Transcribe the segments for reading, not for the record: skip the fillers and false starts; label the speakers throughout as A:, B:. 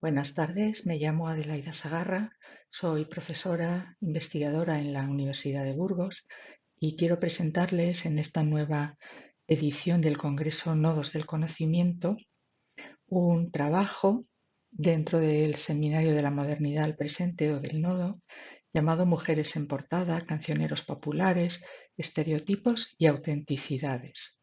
A: Buenas tardes, me llamo Adelaida Sagarra, soy profesora investigadora en la Universidad de Burgos y quiero presentarles en esta nueva edición del Congreso Nodos del Conocimiento un trabajo dentro del Seminario de la Modernidad al Presente o del Nodo llamado Mujeres en Portada, Cancioneros Populares, Estereotipos y Autenticidades.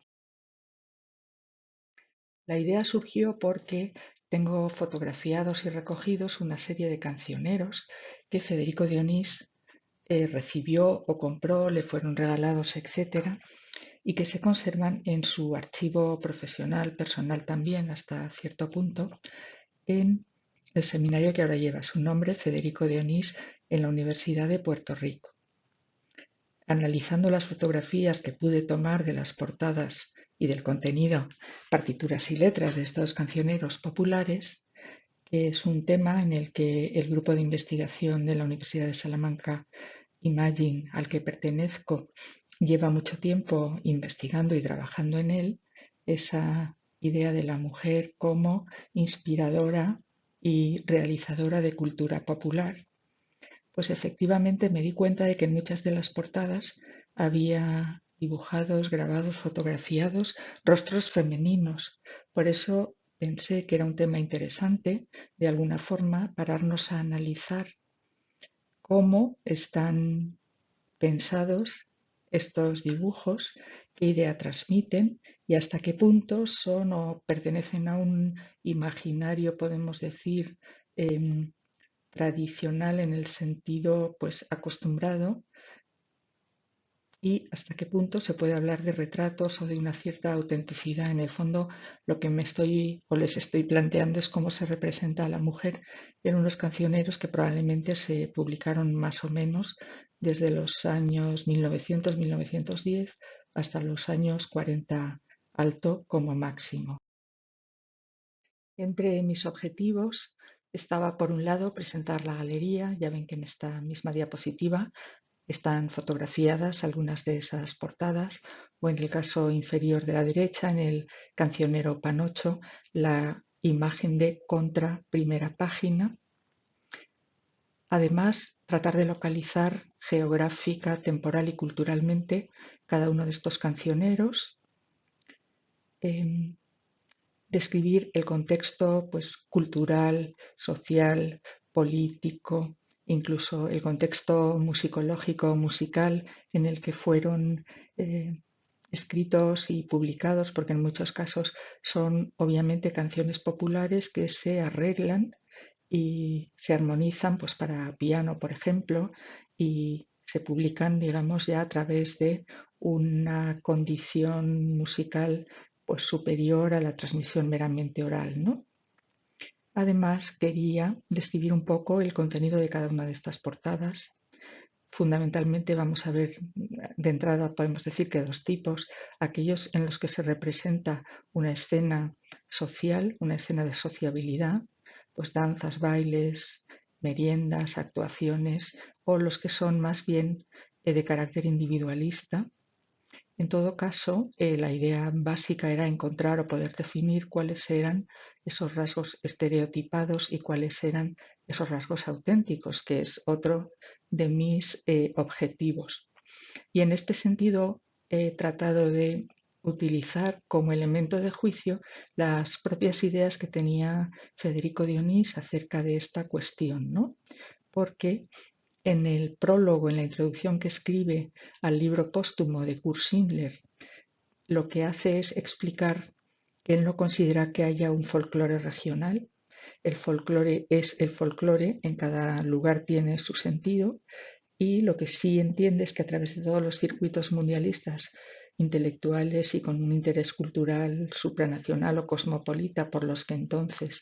A: La idea surgió porque tengo fotografiados y recogidos una serie de cancioneros que Federico Dionís recibió o compró, le fueron regalados, etcétera, y que se conservan en su archivo profesional, personal también, hasta cierto punto, en el seminario que ahora lleva su nombre, Federico Dionís, en la Universidad de Puerto Rico. Analizando las fotografías que pude tomar de las portadas y del contenido, partituras y letras de estos cancioneros populares, que es un tema en el que el grupo de investigación de la Universidad de Salamanca, Imagine, al que pertenezco, lleva mucho tiempo investigando y trabajando en él, esa idea de la mujer como inspiradora y realizadora de cultura popular. Pues efectivamente me di cuenta de que en muchas de las portadas había dibujados, grabados, fotografiados rostros femeninos. Por eso pensé que era un tema interesante, de alguna forma, pararnos a analizar cómo están pensados estos dibujos, qué idea transmiten y hasta qué punto son o pertenecen a un imaginario, podemos decir, tradicional en el sentido pues acostumbrado y hasta qué punto se puede hablar de retratos o de una cierta autenticidad. En el fondo, lo que me estoy o les estoy planteando es cómo se representa a la mujer en unos cancioneros que probablemente se publicaron más o menos desde los años 1900-1910 hasta los años 40 alto como máximo. Entre mis objetivos estaba, por un lado, presentar la galería. Ya ven que en esta misma diapositiva están fotografiadas algunas de esas portadas, o en el caso inferior de la derecha, en el cancionero Panocho, la imagen de contra primera página. Además, tratar de localizar geográfica, temporal y culturalmente cada uno de estos cancioneros. Describir el contexto pues, cultural, social, político, incluso el contexto musicológico, musical en el que fueron escritos y publicados, porque en muchos casos son obviamente canciones populares que se arreglan y se armonizan pues, para piano, por ejemplo, y se publican, digamos, ya a través de una condición musical pues superior a la transmisión meramente oral, ¿no? Además, quería describir un poco el contenido de cada una de estas portadas. Fundamentalmente vamos a ver, de entrada podemos decir que dos tipos, aquellos en los que se representa una escena social, una escena de sociabilidad, pues danzas, bailes, meriendas, actuaciones, o los que son más bien de carácter individualista. En todo caso, la idea básica era encontrar o poder definir cuáles eran esos rasgos estereotipados y cuáles eran esos rasgos auténticos, que es otro de mis objetivos. Y en este sentido he tratado de utilizar como elemento de juicio las propias ideas que tenía Federico Dionís acerca de esta cuestión, ¿no? Porque en el prólogo, en la introducción que escribe al libro póstumo de Kurt Schindler, lo que hace es explicar que él no considera que haya un folclore regional. El folclore es el folclore, en cada lugar tiene su sentido, y lo que sí entiende es que a través de todos los circuitos mundialistas intelectuales y con un interés cultural supranacional o cosmopolita por los que entonces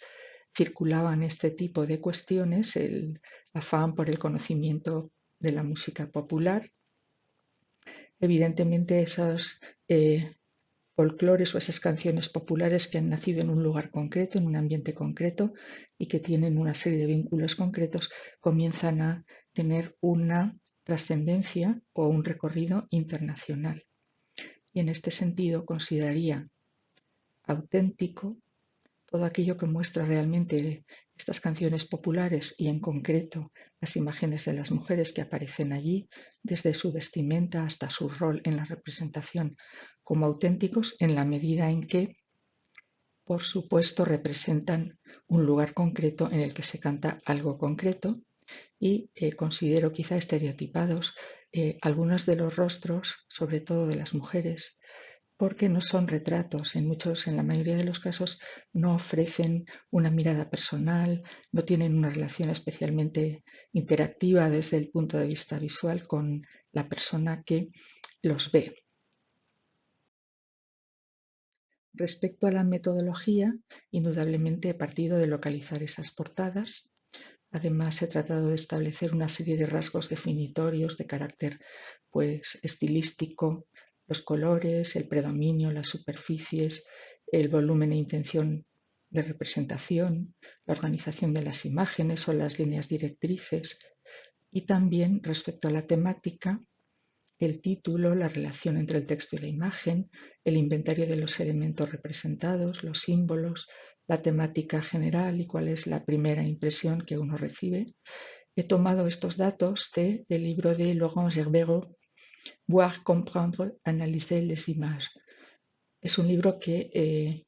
A: circulaban este tipo de cuestiones, el afán por el conocimiento de la música popular. Evidentemente esos folclores o esas canciones populares que han nacido en un lugar concreto, en un ambiente concreto y que tienen una serie de vínculos concretos, comienzan a tener una trascendencia o un recorrido internacional. Y en este sentido consideraría auténtico todo aquello que muestra realmente Estas canciones populares y en concreto las imágenes de las mujeres que aparecen allí, desde su vestimenta hasta su rol en la representación, como auténticos en la medida en que, por supuesto, representan un lugar concreto en el que se canta algo concreto y considero quizá estereotipados algunos de los rostros, sobre todo de las mujeres, porque no son retratos. En la mayoría de los casos, no ofrecen una mirada personal, no tienen una relación especialmente interactiva desde el punto de vista visual con la persona que los ve. Respecto a la metodología, indudablemente he partido de localizar esas portadas. Además, he tratado de establecer una serie de rasgos definitorios de carácter pues, estilístico, los colores, el predominio, las superficies, el volumen e intención de representación, la organización de las imágenes o las líneas directrices, y también respecto a la temática, el título, la relación entre el texto y la imagen, el inventario de los elementos representados, los símbolos, la temática general y cuál es la primera impresión que uno recibe. He tomado estos datos del libro de Laurent Gerbero, Voir, comprendre, analyser les images. Es un libro en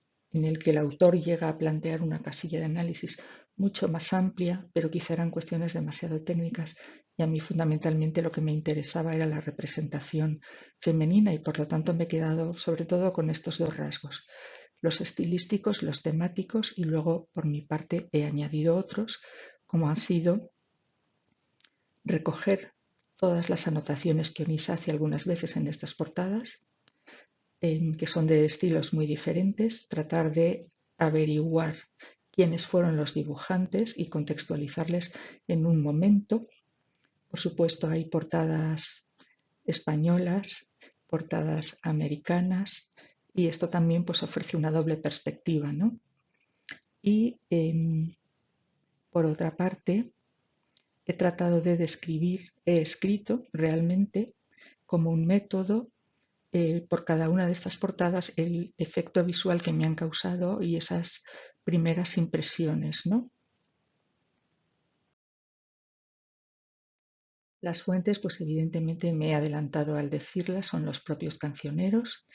A: el que el autor llega a plantear una casilla de análisis mucho más amplia, pero quizá eran cuestiones demasiado técnicas y a mí fundamentalmente lo que me interesaba era la representación femenina y por lo tanto me he quedado sobre todo con estos dos rasgos, los estilísticos, los temáticos y luego por mi parte he añadido otros como han sido recoger todas las anotaciones que Onís hace algunas veces en estas portadas, que son de estilos muy diferentes, tratar de averiguar quiénes fueron los dibujantes y contextualizarles en un momento. Por supuesto, hay portadas españolas, portadas americanas, y esto también pues, ofrece una doble perspectiva, ¿no? Y por otra parte, he tratado de describir, he escrito realmente como un método por cada una de estas portadas el efecto visual que me han causado y esas primeras impresiones, ¿no? Las fuentes, pues evidentemente me he adelantado al decirlas, son los propios cancioneros.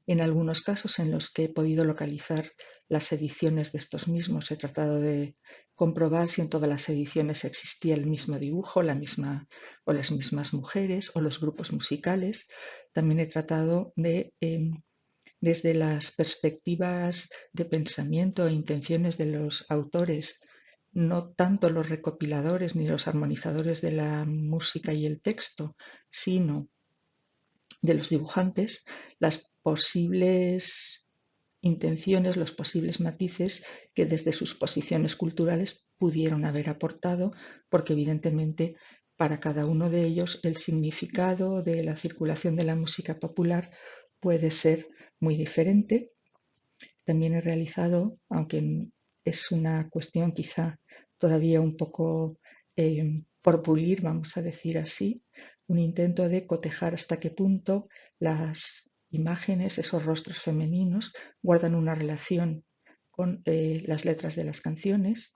A: En algunos casos en los que he podido localizar las ediciones de estos mismos, he tratado de comprobar si en todas las ediciones existía el mismo dibujo, la misma o las mismas mujeres o los grupos musicales. También he tratado de desde las perspectivas de pensamiento e intenciones de los autores, no tanto los recopiladores ni los armonizadores de la música y el texto, sino de los dibujantes, las posibles intenciones, los posibles matices que desde sus posiciones culturales pudieron haber aportado, porque evidentemente para cada uno de ellos el significado de la circulación de la música popular puede ser muy diferente. También he realizado, aunque es una cuestión quizá todavía un poco por pulir, vamos a decir así, un intento de cotejar hasta qué punto las imágenes, esos rostros femeninos, guardan una relación con las letras de las canciones.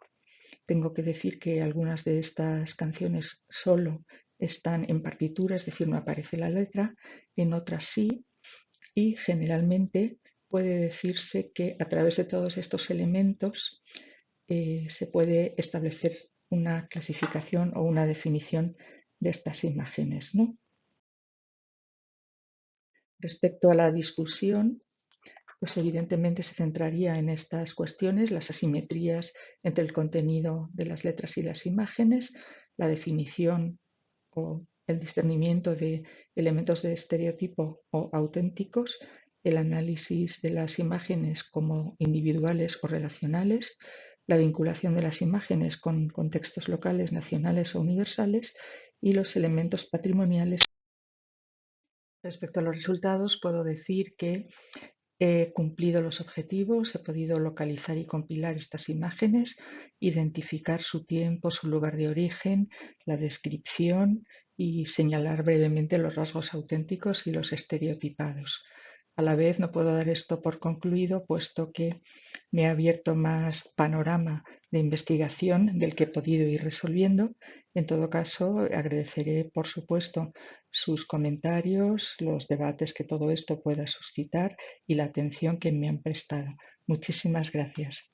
A: Tengo que decir que algunas de estas canciones solo están en partitura, es decir, no aparece la letra, en otras sí, y generalmente puede decirse que a través de todos estos elementos se puede establecer una clasificación o una definición de estas imágenes, ¿no? Respecto a la discusión, pues evidentemente se centraría en estas cuestiones, las asimetrías entre el contenido de las letras y las imágenes, la definición o el discernimiento de elementos de estereotipo o auténticos, el análisis de las imágenes como individuales o relacionales, la vinculación de las imágenes con contextos locales, nacionales o universales y los elementos patrimoniales. Respecto a los resultados, puedo decir que he cumplido los objetivos, he podido localizar y compilar estas imágenes, identificar su tiempo, su lugar de origen, la descripción y señalar brevemente los rasgos auténticos y los estereotipados. a la vez no puedo dar esto por concluido, puesto que me ha abierto más panorama de investigación del que he podido ir resolviendo. En todo caso, agradeceré, por supuesto, sus comentarios, los debates que todo esto pueda suscitar y la atención que me han prestado. Muchísimas gracias.